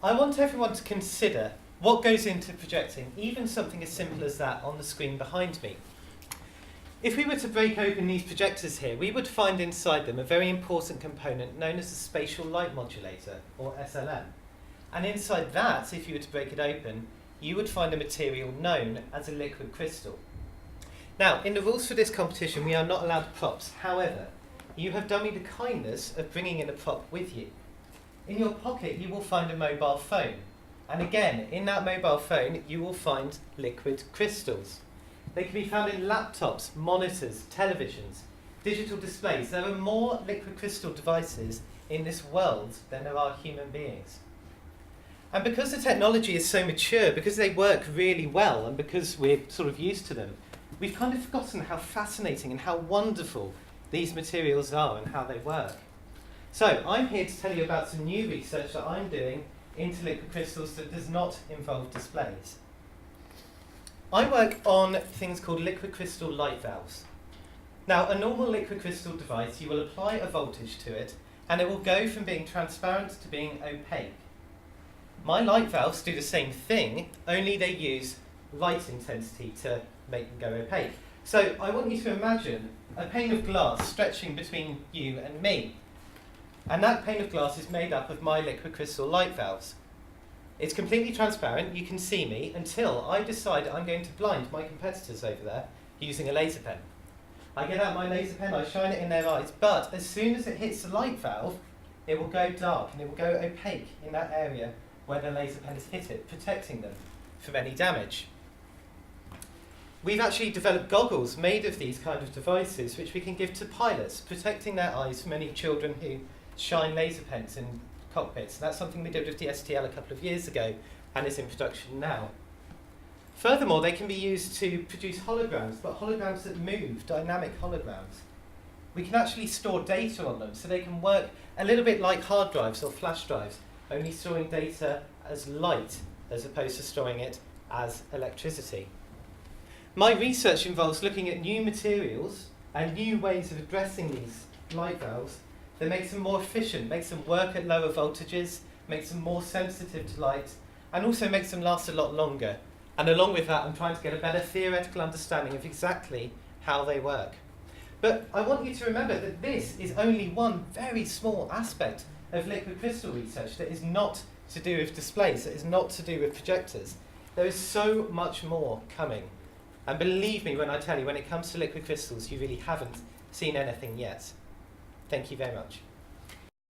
I want everyone to consider what goes into projecting, even something as simple as that on the screen behind me. If we were to break open these projectors here, we would find inside them a very important component known as the spatial light modulator, or SLM. And inside that, if you were to break it open, you would find a material known as a liquid crystal. Now, in the rules for this competition, we are not allowed props. However, you have done me the kindness of bringing in a prop with you. In your pocket, you will find a mobile phone. And again, in that mobile phone, you will find liquid crystals. They can be found in laptops, monitors, televisions, digital displays. There are more liquid crystal devices in this world than there are human beings. And because the technology is so mature, because they work really well, and because we're sort of used to them, we've kind of forgotten how fascinating and how wonderful these materials are and how they work. So I'm here to tell you about some new research that I'm doing into liquid crystals that does not involve displays. I work on things called liquid crystal light valves. Now, a normal liquid crystal device, you will apply a voltage to it, and it will go from being transparent to being opaque. My light valves do the same thing, only they use light intensity to make them go opaque. So I want you to imagine a pane of glass stretching between you and me. And that pane of glass is made up of my liquid crystal light valves. It's completely transparent, you can see me, until I decide I'm going to blind my competitors over there using a laser pen. I get out my laser pen, I shine it in their eyes, but as soon as it hits the light valve, it will go dark and it will go opaque in that area where the laser pen has hit it, protecting them from any damage. We've actually developed goggles made of these kind of devices which we can give to pilots, protecting their eyes from any children who shine laser pens in cockpits. That's something we did with the STL a couple of years ago and is in production now. Furthermore, they can be used to produce holograms, but holograms that move, dynamic holograms. We can actually store data on them, so they can work a little bit like hard drives or flash drives, only storing data as light as opposed to storing it as electricity. My research involves looking at new materials and new ways of addressing these light valves that makes them more efficient, makes them work at lower voltages, makes them more sensitive to light, and also makes them last a lot longer. And along with that, I'm trying to get a better theoretical understanding of exactly how they work. But I want you to remember that this is only one very small aspect of liquid crystal research that is not to do with displays, that is not to do with projectors. There is so much more coming. And believe me when I tell you, when it comes to liquid crystals, you really haven't seen anything yet. Thank you very much.